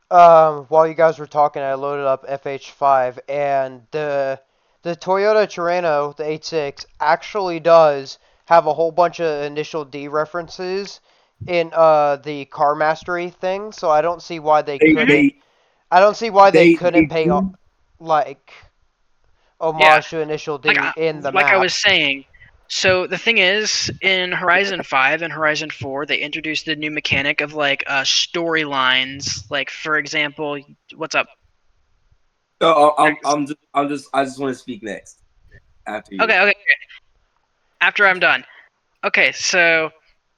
while you guys were talking, I loaded up FH5, and the Toyota Terreno, the 86, actually does have a whole bunch of initial D references in the car mastery thing. So I don't see why they They couldn't. I don't see why they they couldn't pay do. like Yeah, homage to initial like D in the like I map. was saying. So the thing is, in Horizon 5 and Horizon 4, they introduced the new mechanic of like storylines. Like for example, what's up? Oh, I just want to speak next after you. Okay, okay. After I'm done. Okay, so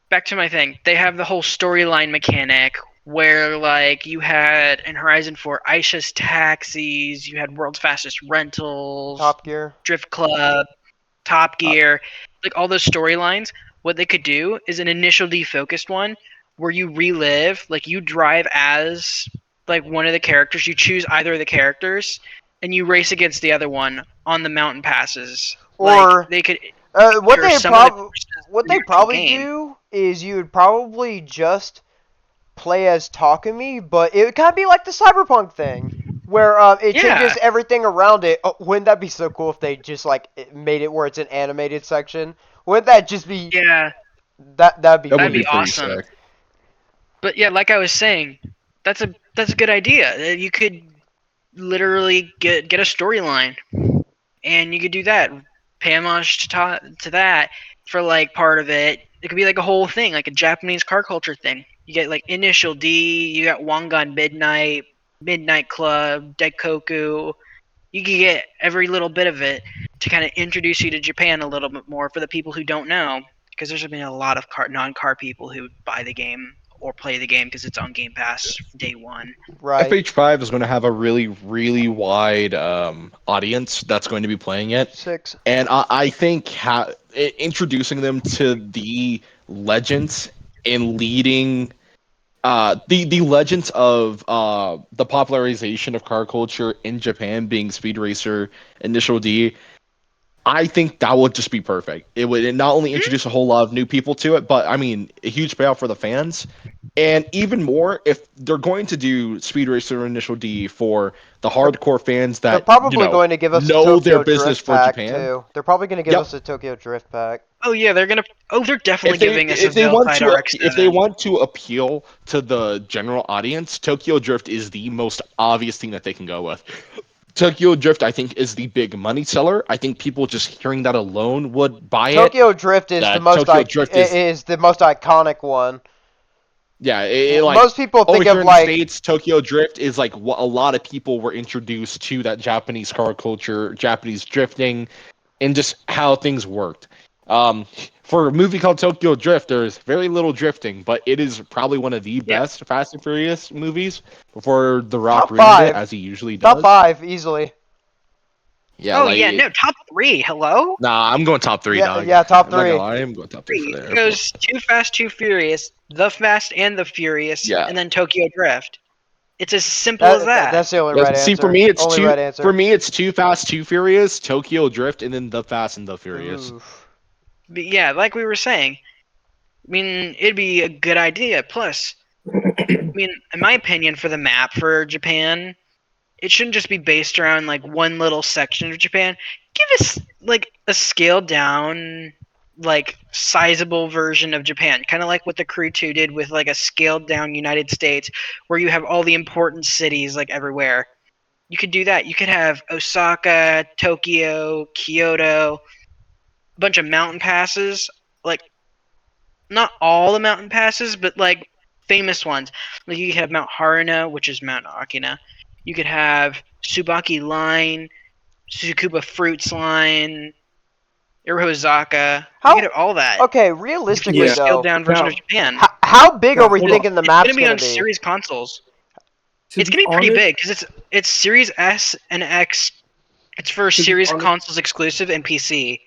back to my thing. They have the whole storyline mechanic where like you had in Horizon 4 Aisha's taxis, you had World's Fastest Rentals, Top Gear. Drift Club, Top Uh, Gear, like all those storylines. What they could do is an initial defocused one where you relive, like you drive as like one of the characters, you choose either of the characters and you race against the other one on the mountain passes. Like Or they could what capture they some of the prob courses what in the they actual probably game. do is you would probably just play as Takumi, but it would kind of be like the Cyberpunk thing, where it Yeah, changes everything around it. Oh, wouldn't that be so cool if they just like made it where it's an animated section? Wouldn't that just be yeah, that'd be That would that'd be be neat? pretty awesome. sick. But yeah, like I was saying, That's a good idea. You could literally get a storyline, and you could do that. Pay homage to that for like part of it. It could be like a whole thing, like a Japanese car culture thing. You get like Initial D, you got Wangan Midnight, Midnight Club, Daikoku. You could get every little bit of it to kind of introduce you to Japan a little bit more for the people who don't know, because there's been a lot of non-car people who buy the game or play the game because it's on Game Pass day one. Right. FH5 is going to have a really, really wide audience that's going to be playing it. 6. And I think introducing them to the legends and leading the legends of the popularization of car culture in Japan being Speed Racer, Initial D, I think that would just be perfect. It would not only introduce a whole lot of new people to it, but I mean, a huge payoff for the fans. And even more, if they're going to do Speed Racer Initial D for the They're, hardcore fans they're that, probably going to give us a know their Tokyo business Drift for pack Japan. too. They're probably going to give Yep. us a Tokyo Drift pack. Oh yeah, they're gonna. Oh, they're definitely If they giving us a if they want Veiltide to if they RX-7. want to appeal to the general audience, Tokyo Drift is the most obvious thing that they can go with. Tokyo Drift, I think, is the big money seller. I think people just hearing that alone would buy it. Tokyo Drift is the most Tokyo Drift is the most iconic one. yeah, like Most people think here of in the like States, Tokyo Drift is like what a lot of people were introduced to that Japanese car culture, Japanese drifting, and just how things worked. For a movie called Tokyo Drift, there's very little drifting, but it is probably one of the Yeah. best Fast and Furious movies before The Rock top ruined it, 5. as he usually Top does. 5 easily. Yeah, Oh yeah, no, top 3. Hello. nah, I'm going top three, Yeah, dog. yeah, top I'm not gonna 3. lie, I'm going top three for 3. the It airport. goes Too Fast, Too Furious, The Fast and the Furious, Yeah. and then Tokyo Drift. It's as simple as that. That's the only right See, for answer. me, it's Only too. right answer. For me, it's Too Fast, Too Furious, Tokyo Drift, and then The Fast and the Furious. Oof. But yeah, like we were saying, I mean, it'd be a good idea. Plus, I mean, in my opinion, for the map for Japan, it shouldn't just be based around like one little section of Japan. Give us like a scaled down, like sizable version of Japan, kind of like what the Crew 2 did with like a scaled down United States, where you have all the important cities like everywhere. You could do that. You could have Osaka, Tokyo, Kyoto, a bunch of mountain passes, like not all the mountain passes, but like famous ones. Like you could have Mount Haruna, which is Mount Akina. You could have Subaki Line, Tsukuba Fruits Line, Irohazaka. You could have all that. Okay, If you realistically do a Yeah. scaled though, down version Now, of Japan, how big now are we hold on. thinking the it's map's gonna be gonna on be? series consoles. To It's be gonna be pretty honest, big because it's Series S and X. It's for to be series honest, consoles exclusive and PC.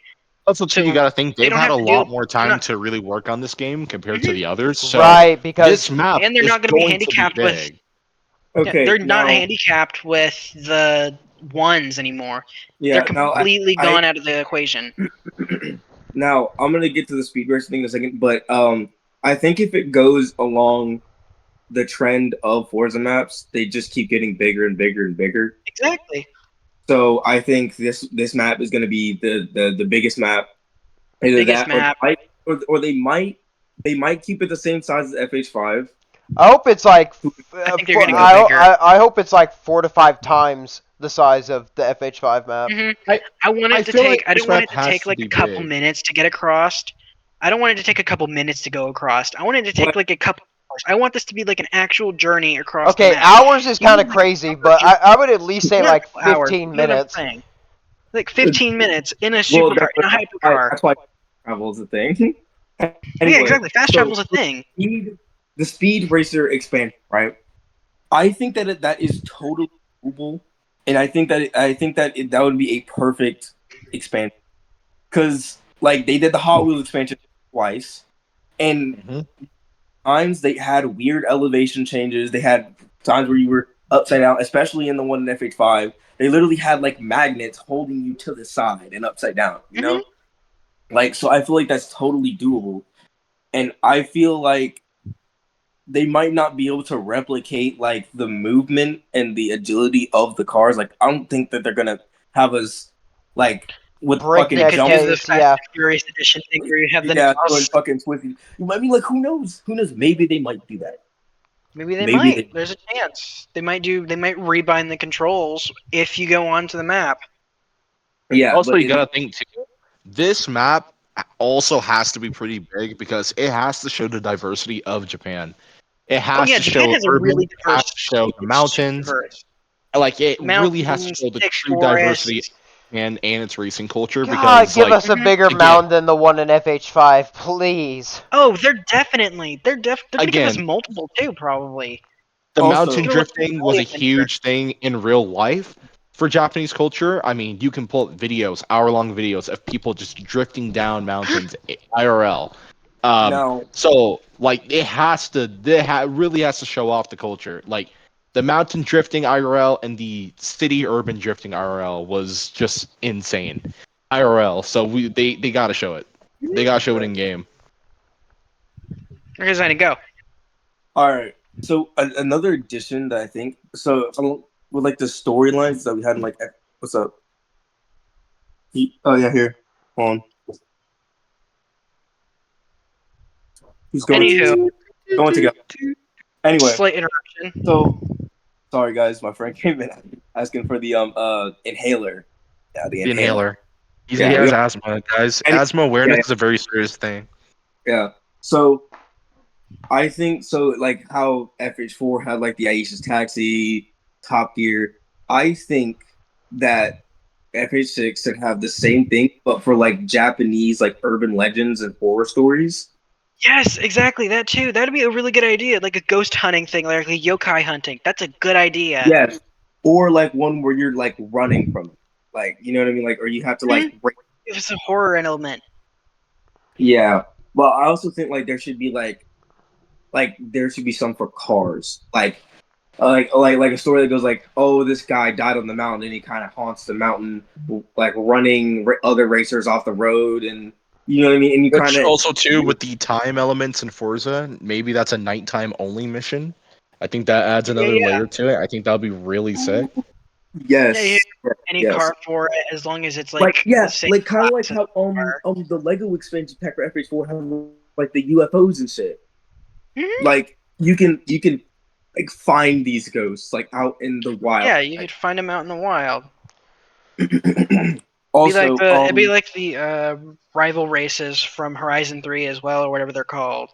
That's the thing you So gotta think. they They've don't had have a to deal. lot more They're time not, to really work on this game compared to Mhm. the others. So Right, this because map And they're is not gonna be going to be handicapped with. big. Yeah, okay, they're not now, handicapped with the ones anymore. They're yeah, now completely I gone out of the equation. now I'm gonna get to the speed race thing in a second, but I think if it goes along the trend of Forza maps, they just keep getting bigger and bigger and bigger. Exactly. So I think this map is gonna be the biggest map. Either Biggest that, or map. they might keep it the same size as FH5. I hope it's like I think they're gonna go bigger. I hope it's like 4 to 5 times the size of the FH5 map. I want I it to feel like take. I this don't want map it to has take to like be a couple big. minutes to get across. I don't want it to take a couple minutes to go across. I want it to take What? like a couple hours. I want this to be like an actual journey across the Okay, map. hours is You kind need, of like, a crazy, proper but I would at least say not like hours. 15 You know what I'm minutes. saying? Like 15 minutes in a Well, supercar, in a hypercar. that's why travel is a thing. Yeah, Anyway, exactly. Fast so travel's a thing. the speed racer expansion, right? I think that is totally doable, and that would be a perfect expansion because like they did the Hot Wheels expansion twice, and Mhm. times they had weird elevation changes. They had times where you were upside down, especially in the one in FH5. They literally had like magnets holding you to the side and upside down. You Mhm. know, like so. I feel like that's totally doable, and I feel like they might not be able to replicate like the movement and the agility of the cars. Like I don't think that they're gonna have us like with They fucking Breakneck could jump. do the pace, Fast yeah. and Furious edition thing where you have the Yeah, NOS. going fucking twisty. I mean, like who knows? Who knows? Maybe they might do that. Maybe they Maybe might. they. There's a chance. They might rebind the controls if you go onto the map. Yeah, Also, but you gotta think too. This map also has to be pretty big because it has to show the diversity of Japan. It Oh has yeah, to Japan show has a urban. really It has diverse to show state. the It's super mountains. diverse. Like it really has to Mountains, show the thick true diversity forests. and its racing culture God, because, give like, us a Mhm. bigger again, mound than the one in FH5, please. Oh, they're gonna give us again, multiple too, probably. the mountain also, Give us like drifting a was valley a adventure. huge thing in real life for Japanese culture. I mean, you can pull up videos, hour-long videos of people just drifting down mountains IRL. Um, now, so like really has to show off the culture. Like the mountain drifting IRL and the city urban drifting IRL was just insane. IRL. So they got to show it. They got to show it in game. Here's how to go. all right. So another addition that I think so with like the storylines that we had in like what's up? Oh yeah, here. Hold on. He's going Anywho, to going to go. Anyway, slight interruption. so sorry guys, my friend came in asking for the inhaler. Yeah, the The inhaler. inhaler. He Yeah, we has don't, asthma, guys. any, Asthma yeah, awareness is a very serious thing. yeah. So I think so. Like how FH4 had like the Aisha's Taxi, Top Gear. I think that FH6 should have the same thing, but for like Japanese like urban legends and horror stories. Yes, exactly. That too. That'd be a really good idea. Like a ghost hunting thing, like a yokai hunting. That's a good idea. Yes, or like one where you're like running from it, like you know what I mean, like or you have to Hmm? like break. If it's a horror element. Yeah, but I also think like there should be like there should be some for cars, like a story that goes like, oh, this guy died on the mountain and he kind of haunts the mountain, like running other racers off the road, and you know what I mean. And you kind Which of also too with the time elements in Forza, maybe that's a nighttime only mission. I think that adds Yeah, another yeah. layer to it. I think that'll be really sick. Yeah, you yes, any yes, car for it as long as it's like like the yeah, same like kind of like class as how the car. the Lego expansion pack for FH4 have like the UFOs and shit. Mhm. Like you can like find these ghosts like out in the wild. Yeah, you could find them out in the wild. Also, It'd be like the rival races from Horizon 3 as well, or whatever they're called.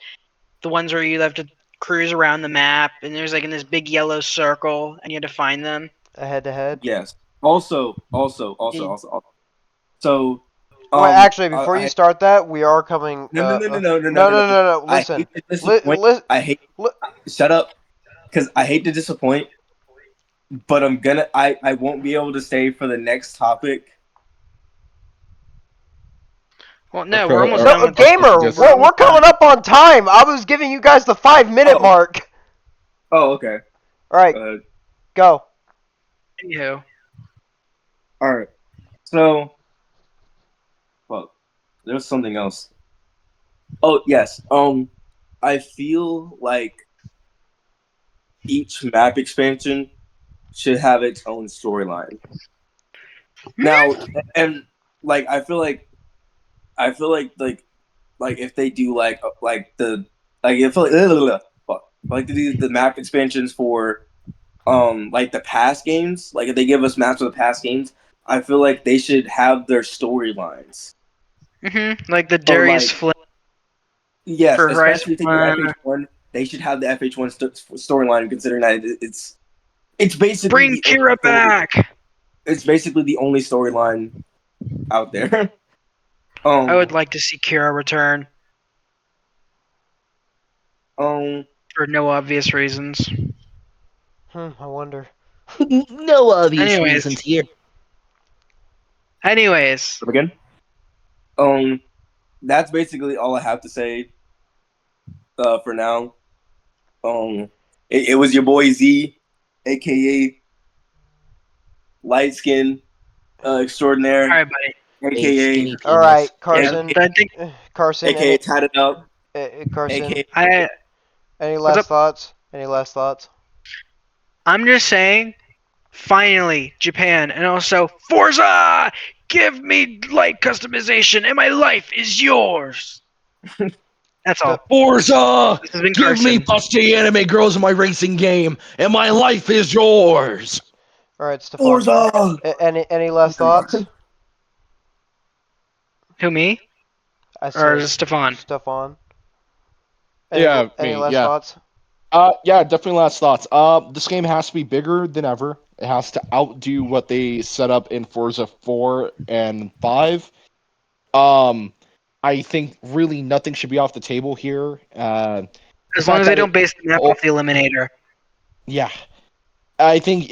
The ones where you have to cruise around the map, and there's like in this big yellow circle, and you have to find them. A head to head. yes. Also. So, Wait, actually, before you I start that, we are coming. No, no, no, no. I Listen, hate to disappoint. I hate li- shut up because I hate to disappoint, but I won't be able to stay for the next topic. Well, no, Okay, we're almost no, done with this. gamer. just We're We're almost done. coming up on time. I was giving you guys the 5 minute Oh. mark. Oh, okay. All right, go. Anywho, All right. So, well, there's something else. Oh yes. I feel like each map expansion should have its own storyline. Now, and like I feel like if they do like the like if like to do the map expansions for like the past games, like if they give us maps of the past games, I feel like they should have their storylines. like the So Darius like Flynn yes, for Horizon especially if they do 1. FH1, they should have the FH1 storyline, considering that it's basically Bring the only Kira story. back. It's basically the only storyline out there. I would um, like to see Kira return um, for no obvious reasons. I wonder. no obvious Anyways, reasons here. anyways, again. Um, that's basically all I have to say. For now. It was your boy Z, aka Light Skin all Extraordinaire, right, buddy. A aka skinny All penis. right, Yeah, Carson. I think Carson. aka Tatted Up, Carson. aka Any what's last up. thoughts? Any last thoughts? I'm just saying. Finally, Japan, and also Forza. Give me light customization, and my life is yours. That's all. Forza! This has been Give me Carson. busty anime girls in my racing game, and my life is yours! All right, Stefan. Forza. Any last thoughts? Who, me? I Or said Stefan? Stefan. Yeah, Any me, last yeah. thoughts? Yeah, definitely last thoughts. This game has to be bigger than ever. It has to outdo what they set up in Forza 4 and 5. Um, I think really nothing should be off the table here. The As long fact as they that don't base the map oh, off the Eliminator. yeah, I think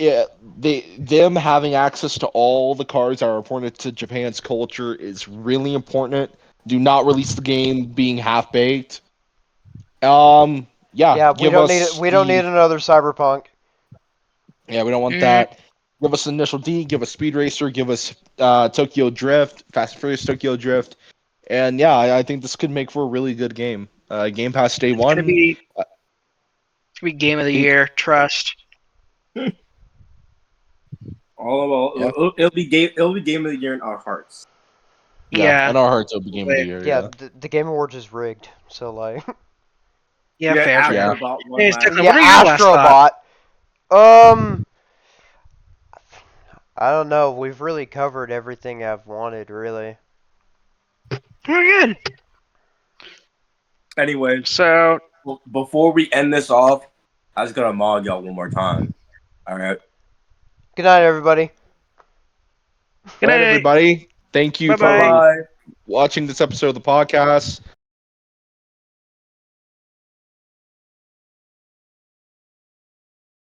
them having access to all the cars that are important to Japan's culture is really important. Do not release the game being half baked. Yeah, Yeah, we give don't need it. us We don't need the another Cyberpunk. yeah, we don't want Mm, that. Give us Initial D, give us Speed Racer, give us Tokyo Drift, Fast and Furious Tokyo Drift, and yeah, I think this could make for a really good game. Game Pass day it's gonna one. be Uh, game of the eight, year. Trust. All yeah, about it'll be game of the year in our hearts. yeah, Yeah. and our hearts will be Game of the Wait. Year. Yeah, Yeah, the Game Awards is rigged. So like, Yeah. Yeah, Fair. yeah. Fair. Astrobot one Hey, last. Declan, yeah, what are your last thoughts? Astrobot. Um, I don't know. We've really covered everything I've wanted, really. We're good. Anyway, So, before we end this off, I was gonna mod y'all one more time. All right. Good night, everybody. good All right, night. everybody. Thank you Bye Bye bye. for bye. watching this episode of the podcast.